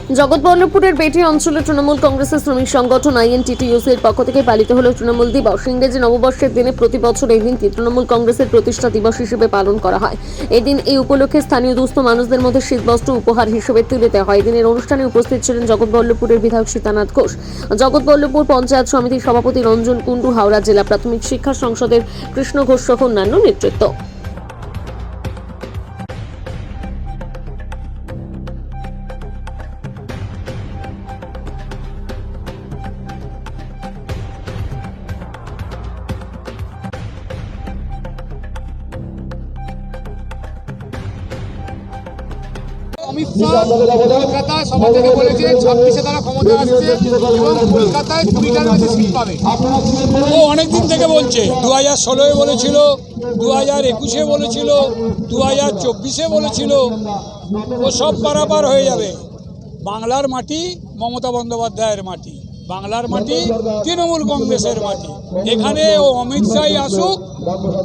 জগৎবল্লভপুরের বেটি অঞ্চলে তৃণমূল কংগ্রেসের শ্রমিক সংগঠন আইএনটিটিইউসির পক্ষ থেকে পালিত হল তৃণমূল দিবস। ইংরেজি নববর্ষের দিনে প্রতি বছর এই দিনটি তৃণমূল কংগ্রেসের প্রতিষ্ঠা দিবস হিসেবে পালন করা হয়। এদিন এই উপলক্ষে স্থানীয় দুস্থ মানুষদের মধ্যে শীতবস্ত্র উপহার হিসেবে তুলে দেওয়া হয়। এদিনের অনুষ্ঠানে উপস্থিত ছিলেন জগৎবল্লভপুরের বিধায়ক সীতানাথ ঘোষ, জগৎবল্লভপুর পঞ্চায়েত সমিতির সভাপতি রঞ্জন কুণ্ডু, হাওড়া জেলা প্রাথমিক শিক্ষা সংসদের কৃষ্ণ ঘোষ সহ অন্যান্য নেতৃত্ব। অমিত শাহ কলকাতায় সভা থেকে বলেছে 26-এ তারা ক্ষমতা আসছে এবং কলকাতায় 20টার বেশি সিট পাবে। ও অনেকদিন থেকে বলছে, 2016-এ বলেছিল, 2021-এ বলেছিল, 2024-এ বলেছিল, ও সব পারাপার হয়ে যাবে। বাংলার মাটি মমতা বন্দ্যোপাধ্যায়ের মাটি, বাংলার মাটি তৃণমূল কংগ্রেসের মাটি। এখানে ও অমিত শাহ আসুক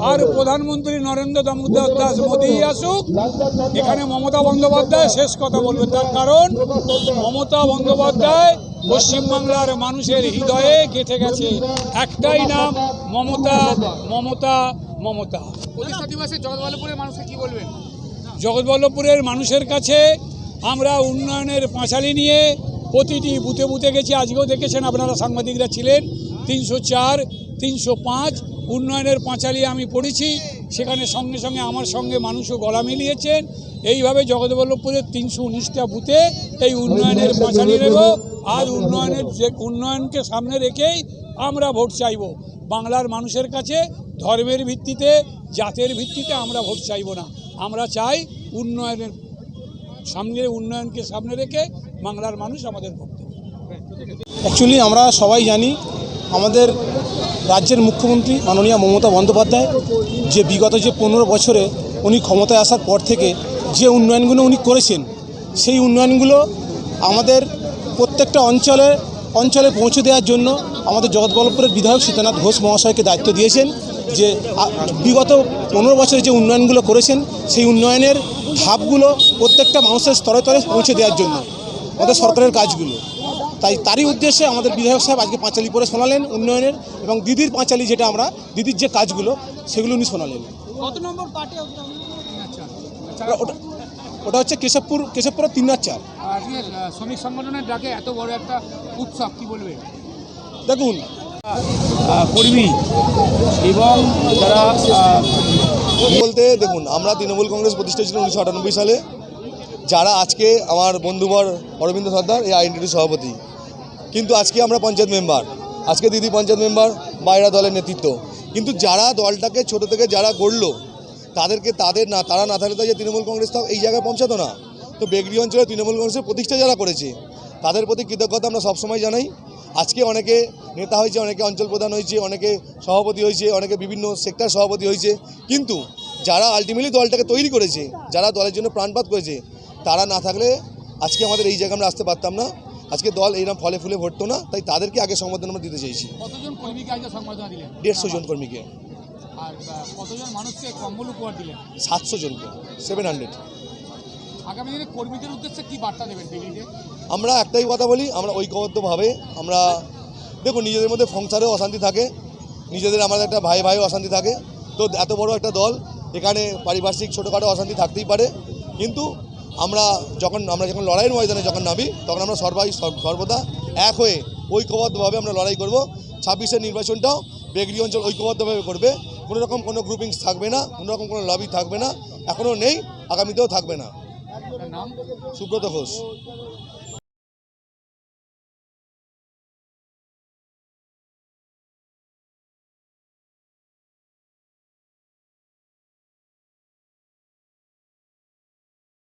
আর প্রধানমন্ত্রী নরেন্দ্র দামোদর দাস মোদী আসুক, এখানে মমতা বন্দ্যোপাধ্যায় শেষ কথা বলবে। তার কারণ মমতা বন্দ্যোপাধ্যায় পশ্চিমবাংলার মানুষের হৃদয়ে গেঁথে গেছে একটাই নাম, মমতা মমতা মমতা। প্রতিষ্ঠা দিবসে জগৎবল্লভপুরের মানুষকে কি বলবেন? জগৎবল্লভপুরের মানুষের কাছে আমরা উন্নয়নের পাঁচালী নিয়ে প্রতিটি বুথে বুথে গেছি। আজকেও দেখেছেন আপনারা, সাংবাদিকরা ছিলেন। 304, 305 উন্নয়নের পাঁচালী আমি পড়েছি। সেখানে সঙ্গে সঙ্গে আমার সঙ্গে মানুষও গলা মিলিয়েছেন। এইভাবে জগৎবল্লভপুরের 319টা বুথে এই উন্নয়নের পাঁচালী নেব। আর উন্নয়নকে সামনে রেখেই আমরা ভোট চাইব। বাংলার মানুষের কাছে ধর্মের ভিত্তিতে, জাতের ভিত্তিতে আমরা ভোট চাইব না। আমরা চাই উন্নয়নকে সামনে রেখে বাংলার মানুষ আমাদের ভোট দেবে। অ্যাকচুয়ালি আমরা সবাই জানি আমাদের রাজ্যের মুখ্যমন্ত্রী মাননীয় মমতা বন্দ্যোপাধ্যায় যে বিগত 15 বছরে উনি ক্ষমতায় আসার পর থেকে যে উন্নয়নগুলো উনি করেছেন, সেই উন্নয়নগুলো আমাদের প্রত্যেকটা অঞ্চলে পৌঁছে দেওয়ার জন্য আমাদের জগৎবল্লভপুরের বিধায়ক সীতানাথ ঘোষ মহাশয়কে দায়িত্ব দিয়েছেন যে বিগত 15 বছরে যে উন্নয়নগুলো করেছেন সেই উন্নয়নের ধাপগুলো প্রত্যেকটা মানুষের স্তরে স্তরে পৌঁছে দেওয়ার জন্য আমাদের সরকারের কাজগুলো। তাই তারই উদ্দেশ্যে আমাদের বিধায়ক সাহেব আজকে পাঁচালী পরে শোনালেন উন্নয়নের, এবং দিদির পাঁচালী যেটা আমরা দিদির যে কাজগুলো সেগুলো উনি শোনালেন। কত নম্বর পার্টি? ওটা হচ্ছে কেশবপুর 3-4। আজকে শ্রমিক সংগঠনের ডাকে এত বড় একটা উৎসব, কি বলবে? দেখুন, কর্মী এবং যারা বলতে দেখুন, আমরা তৃণমূল কংগ্রেস প্রতিষ্ঠা ছিল 1998 সালে। যারা আজকে আমার বন্ধুবর অরবিন্দ সর্দার এই আইএনটিটির সভাপতি, কিন্তু আজকে আমরা পঞ্চায়েত মেম্বার, আজকে দিদি পঞ্চায়েত মেম্বার, বাইরা দলের নেতৃত্ব। কিন্তু যারা দলটাকে ছোট থেকে যারা গড়লো তারা না থাকলে তো যে তৃণমূল কংগ্রেস তো এই জায়গায় পৌঁছাতো না। তো বেগড়ি অঞ্চলে তৃণমূল কংগ্রেসের প্রতিষ্ঠা যারা করেছে তাদের প্রতি কৃতজ্ঞতা আমরা সবসময় জানাই। আজকে অনেকে নেতা হয়েছে, অনেকে অঞ্চল প্রধান হয়েছে, অনেকে সভাপতি হয়েছে, অনেকে বিভিন্ন সেক্টর সভাপতি হয়েছে, কিন্তু যারা আলটিমেটলি দলটাকে তৈরি করেছে, যারা দলের জন্য প্রাণপাত করেছে, তারা না থাকলে আজকে আমাদের এই জায়গায় আমরা আসতে পারতাম না। আজকে দল এইরকম ফলে ফুলে ভরতো না। তাই তাদেরকে আগে সংবর্ধনা আমরা দিতে চাইছি। কতজন কর্মীকে আজকে সংবর্ধনা দিলেন? 150 জন কর্মীকে। আর কতজন মানুষকে কম্বল উপহার দিলেন? 700 জনকে, 700। আগামী দিনে কর্মীদের উদ্দেশ্যে কি বার্তা দেবেন দিল্লিতে? আমরা একটাই কথা বলি, আমরা ঐক্যবদ্ধভাবে আমরা দেখুন, নিজেদের মধ্যে সংসারেও অশান্তি থাকে, নিজেদের আমাদের একটা ভাই অশান্তি থাকে। তো এত বড় একটা দল, এখানে পারিপার্শ্বিক ছোটোখাটো অশান্তি থাকতেই পারে, কিন্তু আমরা যখন লড়াইয়ের ময়দানে যখন নামি, তখন আমরা সর্বদা এক হয়ে ঐক্যবদ্ধভাবে আমরা লড়াই করব। 26-এর নির্বাচনটাও বেগড়ি অঞ্চল ঐক্যবদ্ধভাবে করবে। কোনো রকম কোনো গ্রুপিংস থাকবে না, কোনো রকম কোনো লবি থাকবে না, এখনও নেই, আগামীতেও থাকবে না। নাম? সুব্রত ঘোষ।